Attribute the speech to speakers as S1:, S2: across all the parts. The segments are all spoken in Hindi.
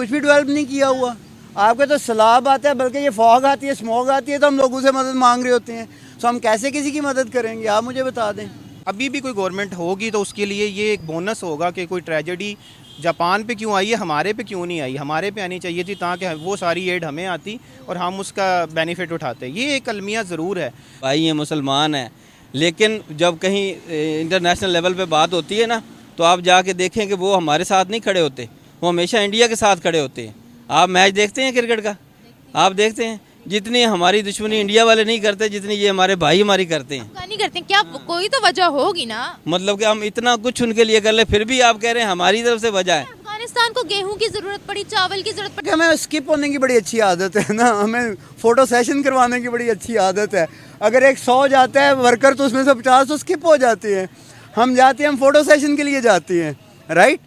S1: कुछ भी डेवलप नहीं किया हुआ। आपके तो सैलाब आता है, बल्कि ये फॉग आती है, स्मॉग आती है, तो हम लोगों से मदद मांग रहे होते हैं। तो हम कैसे किसी की मदद करेंगे, आप मुझे बता दें।
S2: अभी भी कोई गवर्नमेंट होगी तो उसके लिए ये एक बोनस होगा कि कोई ट्रेजेडी जापान पे क्यों आई है, हमारे पे क्यों नहीं आई, हमारे पे आनी चाहिए थी, ताकि वो सारी एड हमें आती और हम उसका बेनिफिट उठाते। ये एक अलमिया ज़रूर है।
S3: भाई ये मुसलमान हैं, लेकिन जब कहीं इंटरनेशनल लेवल पे बात होती है ना, तो आप जाके देखें कि वो हमारे साथ नहीं खड़े होते, वो हमेशा इंडिया के साथ खड़े होते हैं। आप मैच देखते हैं क्रिकेट का, आप देखते हैं जितनी हमारी दुश्मनी इंडिया वाले नहीं करते, जितनी ये हमारे भाई हमारी करते हैं।
S4: नहीं करते क्या? कोई तो वजह होगी ना।
S3: मतलब कि हम इतना कुछ उनके लिए कर ले, फिर भी आप कह रहे हैं हमारी तरफ से वजह है।
S4: अफगानिस्तान को गेहूं की जरूरत पड़ी, चावल की जरूरत पड़ी।
S1: हमें स्किप होने की बड़ी अच्छी आदत है ना, हमें फ़ोटो सेशन करवाने की बड़ी अच्छी आदत है। अगर एक 100 जाता है वर्कर तो उसमें से 50 तो स्किप हो जाते हैं। हम जाते हैं, हम फ़ोटो सेशन के लिए जाते हैं, राइट।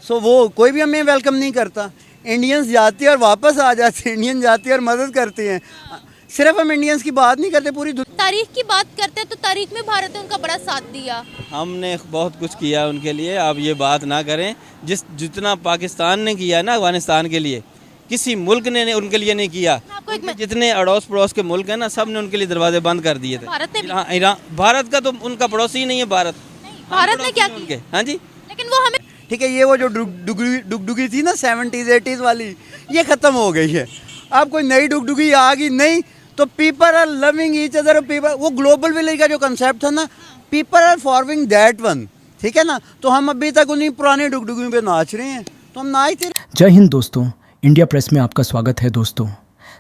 S1: सो वो कोई भी हमें वेलकम नहीं करता। इंडियंस जाते हैं और वापस आ जाते हैं, इंडियन जाते हैं और मदद करते हैं। सिर्फ हम इंडियंस की बात नहीं करते, पूरी
S4: तारीख की बात करते हैं तो तारीख में भारत ने उनका बड़ा साथ दिया।
S3: हमने बहुत कुछ किया उनके लिए, आप ये बात ना करें। जितना पाकिस्तान ने किया ना अफगानिस्तान के लिए, किसी मुल्क ने उनके लिए नहीं किया। जितने अड़ोस पड़ोस के मुल्क हैं ना, सब ने उनके लिए दरवाजे बंद कर दिए थे। भारत का तो उनका पड़ोसी ही नहीं है।
S4: भारत ने क्या किया?
S3: हाँ जी,
S4: लेकिन वो हमें
S1: ठीक है। ये वो जो डुगडुगी थी ना 70s 80s वाली, ये ख़त्म हो गई है। अब कोई नई डुगडुगी आ गई नहीं, तो people are loving each other. People, वो ग्लोबल विलेज का जो कंसेप्ट था ना, people are following that one, ठीक है ना। तो हम अभी तक उन्हीं पुरानी डुगडुगी पे नाच रहे हैं, तो हम नाचते।
S5: जय हिंद दोस्तों, इंडिया प्रेस में आपका स्वागत है। दोस्तों,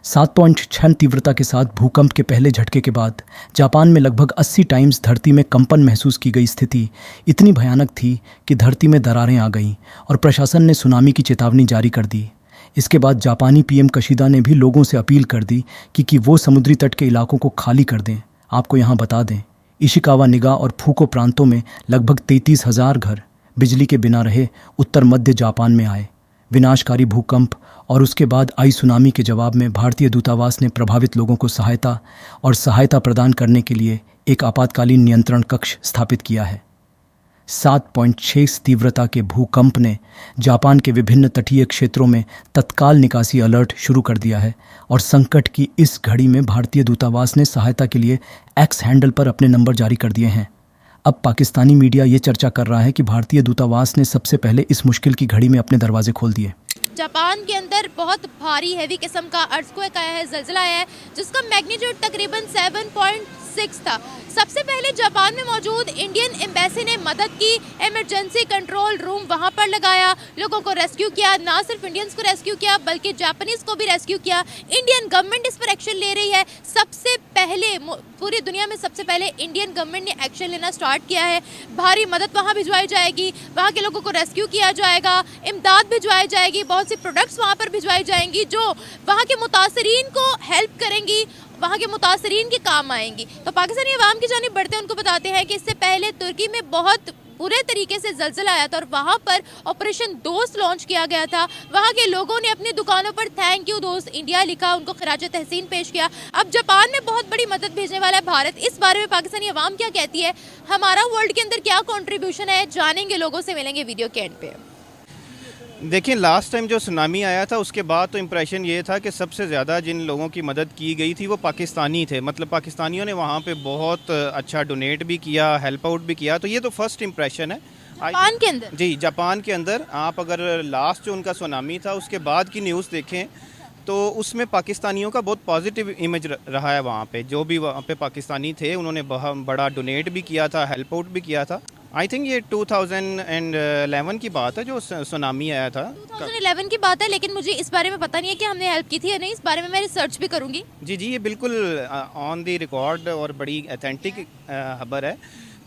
S5: 7.6 तीव्रता के साथ भूकंप के पहले झटके के बाद जापान में लगभग 80 टाइम्स धरती में कंपन महसूस की गई स्थिति इतनी भयानक थी कि धरती में दरारें आ गईं और प्रशासन ने सुनामी की चेतावनी जारी कर दी। इसके बाद जापानी पीएम कशिदा ने भी लोगों से अपील कर दी कि वो समुद्री तट के इलाकों को खाली कर दें। आपको यहाँ बता दें, इशिकावा निगा और फूको प्रांतों में लगभग 33,000 घर बिजली के बिना रहे उत्तर मध्य जापान में आए। विनाशकारी भूकंप और उसके बाद आई सुनामी के जवाब में भारतीय दूतावास ने प्रभावित लोगों को सहायता प्रदान करने के लिए एक आपातकालीन नियंत्रण कक्ष स्थापित किया है। 7.6 तीव्रता के भूकंप ने जापान के विभिन्न तटीय क्षेत्रों में तत्काल निकासी अलर्ट शुरू कर दिया है और संकट की इस घड़ी में भारतीय दूतावास ने सहायता के लिए एक्स हैंडल पर अपने नंबर जारी कर दिए हैं। अब पाकिस्तानी मीडिया ये चर्चा कर रहा है कि भारतीय दूतावास ने सबसे पहले इस मुश्किल की घड़ी में अपने दरवाजे खोल दिए।
S4: जापान के अंदर बहुत भारी हैवी किस्म का अर्थक्वेक आया है, ज़लज़ला आया है, जिसका मैग्नीट्यूड तकरीबन 7.6 था। सबसे पहले जापान में मौजूद इंडियन एम्बेसी ने मदद की, इमरजेंसी कंट्रोल रूम वहां पर लगाया, लोगों को रेस्क्यू किया। ना सिर्फ इंडियंस को रेस्क्यू किया बल्कि जापानीज को भी रेस्क्यू किया। इंडियन गवर्नमेंट इस पर एक्शन ले रही है। सबसे पहले पूरी दुनिया में सबसे पहले इंडियन गवर्नमेंट ने एक्शन लेना स्टार्ट किया है। भारी मदद वहाँ भिजवाई जाएगी, वहाँ के लोगों को रेस्क्यू किया जाएगा, इमदाद भिजवाई जाएगी, बहुत सी प्रोडक्ट्स वहाँ पर भिजवाई जाएंगी जो वहाँ के मुतासरीन को हेल्प करेंगी, वहाँ के मुतासरीन के काम आएंगी। तो पाकिस्तानी अवाम की जानिब बढ़ते उनको बताते हैं कि इससे पहले तुर्की में बहुत पूरे तरीके से ज़लज़ला आया था और वहाँ पर ऑपरेशन दोस्त लॉन्च किया गया था। वहाँ के लोगों ने अपनी दुकानों पर थैंक यू दोस्त इंडिया लिखा, उनको खिराज तहसीन पेश किया। अब जापान में बहुत बड़ी मदद भेजने वाला है भारत। इस बारे में पाकिस्तानी अवाम क्या कहती है, हमारा वर्ल्ड के अंदर क्या कॉन्ट्रीब्यूशन है, जानेंगे, लोगों से मिलेंगे वीडियो के एंड पे।
S2: देखिए, लास्ट टाइम जो सुनामी आया था उसके बाद तो इम्प्रेशन ये था कि सबसे ज़्यादा जिन लोगों की मदद की गई थी वो पाकिस्तानी थे। मतलब पाकिस्तानियों ने वहाँ पे बहुत अच्छा डोनेट भी किया, हेल्प आउट भी किया। तो ये तो फर्स्ट इम्प्रेशन है
S4: जापान के अंदर।
S2: जी, जापान के अंदर आप अगर लास्ट जो उनका सुनामी था उसके बाद की न्यूज़ देखें तो उसमें पाकिस्तानियों का बहुत पॉजिटिव इमेज रहा है। वहाँ पे जो भी वहाँ पे पाकिस्तानी थे उन्होंने बहुत बड़ा डोनेट भी किया था, हेल्प आउट भी किया था। आई थिंक ये 2011 की बात है जो सुनामी आया था।
S4: 2011 की बात है, लेकिन मुझे इस बारे में पता नहीं है कि हमने हेल्प की थी या नहीं। इस बारे में मैं रिसर्च भी करूँगी।
S2: जी, ये बिल्कुल ऑन द रिकॉर्ड और बड़ी अथेंटिक खबर है।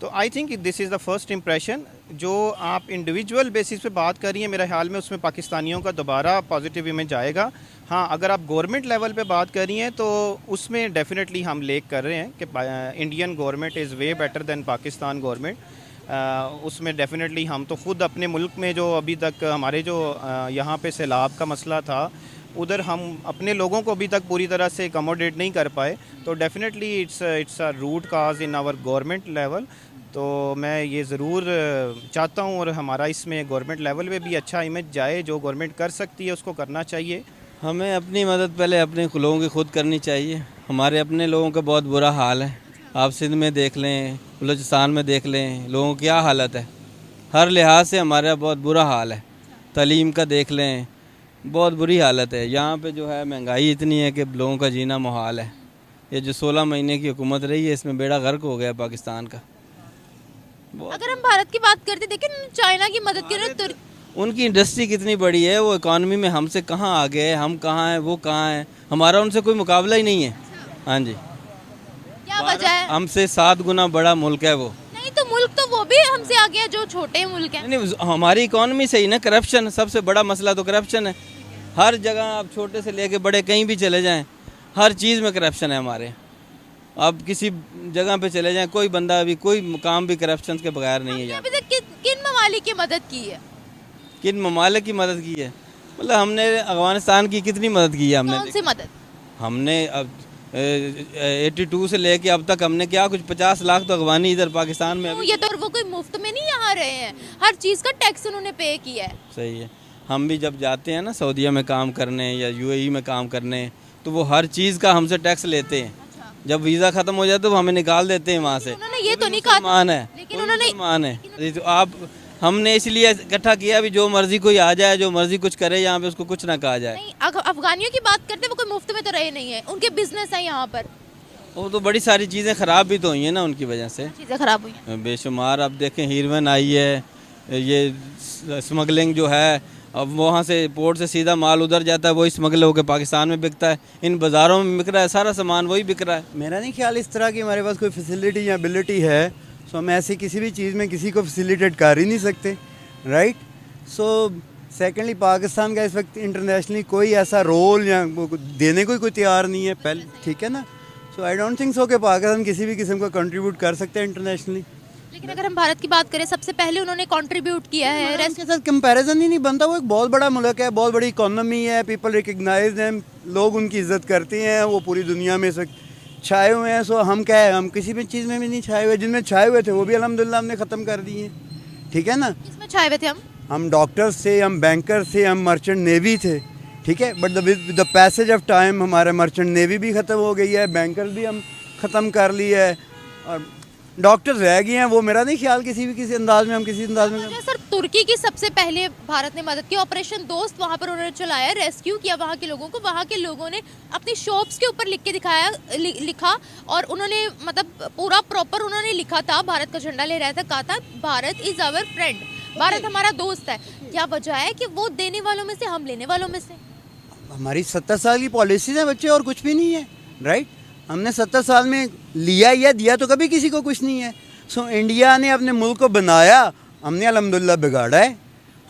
S2: तो I think this is the first impression. जो आप इंडिविजुअल बेसिस पे बात कर रही हैं, मेरे ख्याल में उसमें पाकिस्तानियों का दोबारा पॉजिटिव इमेज आएगा। हाँ, अगर आप गवर्नमेंट लेवल पे बात कर रही हैं तो उसमें डेफिनेटली हम लेक कर रहे हैं कि Indian government is way better than Pakistan government. उसमें डेफिनेटली हम तो ख़ुद अपने मुल्क में जो अभी तक हमारे जो यहाँ पे सैलाब का मसला था, उधर हम अपने लोगों को अभी तक पूरी तरह से अकोमोडेट नहीं कर पाए। तो definitely it's a root cause in our government level. तो मैं ये ज़रूर चाहता हूँ और हमारा इसमें गवर्नमेंट लेवल पे भी अच्छा इमेज जाए, जो गवर्नमेंट कर सकती है उसको करना चाहिए।
S3: हमें अपनी मदद पहले अपने लोगों की खुद करनी चाहिए। हमारे अपने लोगों का बहुत बुरा हाल है। आप सिंध में देख लें, बलूचिस्तान में देख लें, लोगों की क्या हालत है। हर लिहाज से हमारा बहुत बुरा हाल है। तालीम का देख लें, बहुत बुरी हालत है। यहाँ पे जो है महंगाई इतनी है कि लोगों का जीना मुहाल है। ये जो 16 महीने की हुकूमत रही है, इसमें बेड़ा गर्क हो गया पाकिस्तान का।
S4: अगर हम भारत की बात करते देखें, चाइना की मदद की तुर्की,
S3: उनकी इंडस्ट्री कितनी बड़ी है, वो इकॉनमी में हमसे कहाँ आगे है, हम कहाँ हैं, वो कहाँ हैं। हमारा उनसे कोई मुकाबला ही नहीं है। हाँ जी,
S4: क्या वजह है?
S3: हमसे 7 गुना बड़ा मुल्क है वो।
S4: नहीं तो मुल्क तो वो भी हमसे आगे है, जो छोटे मुल्क हैं।
S3: नहीं, हमारी इकॉनमी से ही ना, करप्शन सबसे बड़ा मसला तो करप्शन है। हर जगह आप छोटे से लेके बड़े कहीं भी चले जाएं, हर चीज़ में करप्शन है हमारे। आप किसी जगह पे चले जाएं, कोई बंदा भी, कोई मुकाम भी करप्शन के बगैर नहीं है। यहाँ
S4: अभी तक किन ममालिक की मदद की है?
S3: किन ममालिक की मदद की है? मतलब हमने अफगानिस्तान की कितनी मदद की है हमने?
S4: कौन सी मदद?
S3: हमने अब 82 से लेके अब तक हमने क्या कुछ 50 लाख तो अफगानी इधर पाकिस्तान में
S4: ये तो वो कोई मुफ्त में नहीं यहाँ रहे हैं, हर चीज़ का टैक्स उन्होंने पे किया है।
S3: सही है। हम भी जब जाते हैं ना सऊदीया में काम करने या UAE में काम करने, तो वो हर चीज़ का हमसे टैक्स लेते हैं। जब वीज़ा ख़त्म हो जाए तो वो हमें निकाल देते हैं वहाँ से।
S4: उन्होंने ये तो नहीं कहा,
S3: मान है,
S4: लेकिन उन्होंने
S3: मान है। तो आप, हमने इसलिए इकट्ठा किया भी जो मर्जी कोई आ जाए, जो मर्जी कुछ करे यहाँ पे, उसको कुछ ना कहा जाए।
S4: नहीं, अफगानियों की बात करते, वो कोई मुफ्त में तो रहे नहीं है, उनके बिजनेस है यहाँ पर।
S3: वो तो बड़ी सारी चीज़ें ख़राब भी तो हुई हैं ना उनकी वजह से,
S4: चीज़ें खराब हुई हैं।
S3: बेशुमार। अब देखें हीरोइन आई है, ये स्मगलिंग जो है, अब वहाँ से पोर्ट से सीधा माल उधर जाता है, वही स्मगल होकर पाकिस्तान में बिकता है। इन बाज़ारों में बिक रहा है, सारा सामान वही बिक रहा है।
S1: मेरा नहीं ख्याल इस तरह की हमारे पास कोई फैसिलिटी या एबिलिटी है, सो हम ऐसे किसी भी चीज़ में किसी को फैसिलिटेट कर ही नहीं सकते, राइट। सो सेकेंडली पाकिस्तान का इस वक्त इंटरनेशनली कोई ऐसा रोल या देने को कोई तैयार नहीं है पहले, ठीक है ना। सो आई डोंट थिंक सो कि पाकिस्तान किसी भी किस्म का कंट्रीब्यूट कर सकते हैं इंटरनेशनली।
S4: लेकिन अगर हम भारत की बात करें, सबसे पहले उन्होंने कंट्रीब्यूट किया है।
S1: इसके साथ कंपैरिजन ही नहीं बनता। वो एक बहुत बड़ा मुल्क है, बहुत बड़ी इकोनॉमी है, पीपल रिकग्नाइज हैं, लोग उनकी इज्जत करते हैं, वो पूरी दुनिया में इस वक्त छाए हुए हैं। सो हम क्या है, हम किसी भी चीज़ में भी नहीं छाए हुए। जिनमें छाए हुए थे वो भी अल्हम्दुलिल्लाह हमने ख़त्म कर दिए, ठीक है ना।
S4: इसमें छाए हुए थे
S1: हम डॉक्टर्स थे, हम बैंकर्स थे, हम मर्चेंट नेवी थे, ठीक है। But with the passage of time हमारा मर्चेंट नेवी भी ख़त्म हो गई है, बैंकर्स भी हम ख़त्म कर लिए है, और डॉक्टर्स रह गए हैं। वो मेरा नहीं ख्याल किसी अंदाज में हम किसी अंदाज में।
S4: सर, तुर्की की सबसे पहले भारत ने मदद की, ऑपरेशन दोस्त वहाँ पर उन्होंने चलाया, रेस्क्यू किया वहाँ के लोगों को। वहाँ के लोगों ने अपनी शॉप्स के ऊपर लिख के दिखाया, लिखा, और उन्होंने मतलब पूरा प्रॉपर उन्होंने लिखा था, भारत का झंडा ले रहा था, कहा था Bharat is our friend, Bharat हमारा दोस्त है। क्या वजह है कि वो देने वालों में से, हम लेने वालों में से?
S1: हमारी 70 साल की पॉलिसीज है बच्चे, और कुछ भी नहीं है, राइट। हमने 70 साल में लिया या दिया तो कभी किसी को कुछ नहीं है। सो इंडिया ने अपने मुल्क को बनाया, हमने अल्हम्दुलिल्लाह बिगाड़ा है।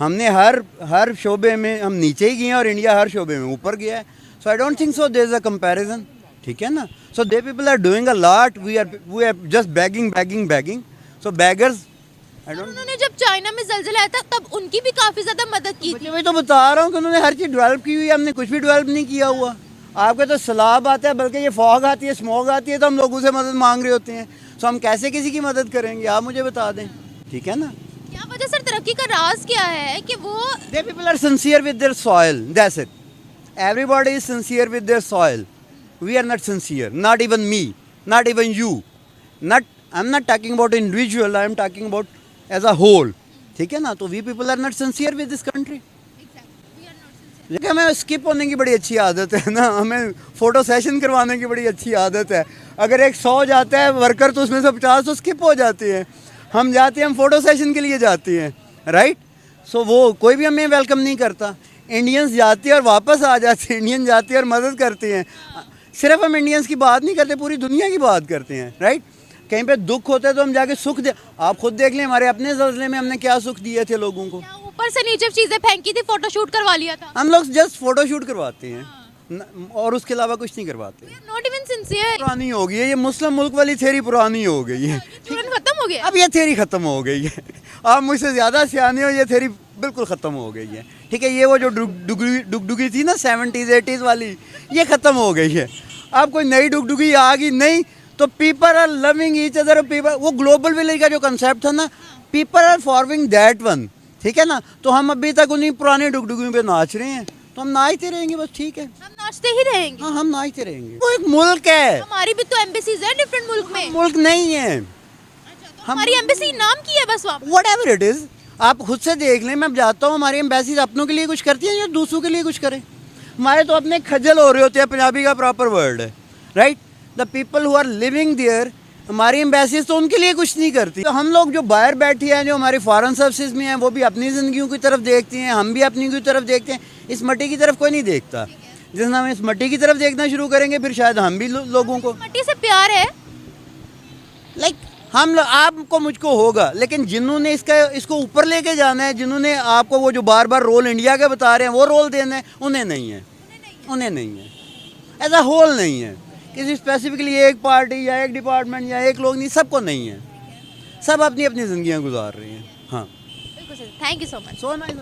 S1: हमने हर शोबे में हम नीचे ही गए हैं और इंडिया हर शोबे में ऊपर गया है। So I don't think so there is a comparison, ठीक है ना। So they people are doing a lot, we are just begging. So beggars
S4: उन्होंने जब चाइना में ज़लज़ला आया था तब उनकी भी काफ़ी ज़्यादा मदद की थी।
S1: मैं तो बता रहा हूँ कि उन्होंने हर चीज़ डेवलप की हुई है, हमने कुछ भी डेवलप नहीं किया हुआ। आपके तो सैलाब आता है, बल्कि ये फॉग आती है, स्मोक आती है, तो हम लोगों से मदद मांग रहे होते हैं। सो हम कैसे किसी की मदद करेंगे, आप मुझे बता दें, ठीक है ना।
S4: क्या वजह सर, तरक्की का राज क्या है कि वो
S1: they people are sincere with their soil, that's it. Everybody is sincere with their soil. We are not sincere, not even me, not even you, not, I am not talking about individual, I am talking about as a whole, ठीक है ना। तो we people are not sincere with this country. देखिए, हमें स्किप होने की बड़ी अच्छी आदत है ना, हमें फ़ोटो सेशन करवाने की बड़ी अच्छी आदत है। अगर एक 100 जाता है वर्कर तो उसमें से 50 तो स्किप हो जाते हैं। हम जाते हैं, हम फ़ोटो सेशन के लिए जाते हैं, राइट। सो वो कोई भी हमें वेलकम नहीं करता। इंडियंस जाते हैं और वापस आ जाते हैं, इंडियन जाते हैं और मदद करते हैं। सिर्फ हम इंडियंस की बात नहीं करते, पूरी दुनिया की बात करते हैं, राइट। कहीं पे दुख होता है तो हम जाके सुख दे। आप खुद देख लें, हमारे अपने ज़लज़ले में हमने क्या सुख दिए थे लोगों को।
S4: ऊपर से नीचे चीजें फेंकी थी, फोटोशूट करवा लिया था।
S1: हम लोग जस्ट फोटोशूट करवाते हैं और उसके अलावा कुछ नहीं करवाते।
S4: Not even sincere.
S1: पुरानी हो गई है ये मुस्लिम मुल्क वाली थ्योरी, पुरानी हो गई है,
S4: तुरंत खत्म हो गया।
S1: अब ये थ्योरी खत्म हो गई है। आप मुझसे ज़्यादा सियाने हो, ये थ्योरी बिल्कुल ख़त्म हो गई है, ठीक है। ये वो जो डुगडुगी थी ना 70s 80s वाली, ये ख़त्म हो गई है। अब कोई नई डुगडुगी आ गई नहीं तो people are loving each other, people, वो ग्लोबल विलेज का जो कंसेप्ट था ना, people are following that one, ठीक है ना। तो हम अभी तक उन्हीं पुराने डुगडुगियों पे नाच रहे हैं, तो हम नाचते रहेंगे बस, ठीक है।
S4: हम नाचते ही रहेंगे।
S1: हाँ, हम नाचते रहेंगे। वो एक मुल्क है,
S4: हमारी भी तो एम्बेसीज है डिफरेंट मुल्क में।
S1: मुल्क नहीं है।
S4: तो हमारी एम्बेसी नाम की है बस वहाँ पे।
S1: वट एवर इट इज़, आप खुद से देख लें। मैं जाता हूँ, हमारी एम्बेसीज अपनों के लिए कुछ करती है या दूसरों के लिए कुछ करें? हमारे तो अपने खज्जल हो रहे होते हैं, पंजाबी का प्रॉपर वर्ड है, right. The people who are living there, हमारी एम्बेसीज तो उनके लिए कुछ नहीं करती। तो हम लोग जो बाहर बैठे हैं, जो हमारे फॉरेन सर्विसेज में हैं, वो भी अपनी ज़िंदगियों की तरफ देखती हैं, हम भी अपनी की तरफ देखते हैं। इस मट्टी की तरफ कोई नहीं देखता। जिस दिन हम इस मट्टी की तरफ देखना शुरू करेंगे, फिर शायद हम भी लोगों को,
S4: मट्टी से प्यार है।
S1: लाइक आपको मुझको होगा, लेकिन जिन्होंने इसको ऊपर लेके जाना है, जिन्होंने आपको वो जो बार बार रोल इंडिया के बता रहे हैं वो रोल देना है, उन्हें नहीं है, उन्हें नहीं है, एज अ होल नहीं है। किसी स्पेसिफिकली एक पार्टी या एक डिपार्टमेंट या एक लोग नहीं, सबको नहीं है। सब अपनी अपनी ज़िंदगियाँ गुजार रही हैं। हाँ,
S4: बिल्कुल sir, thank you so much.
S1: So nice.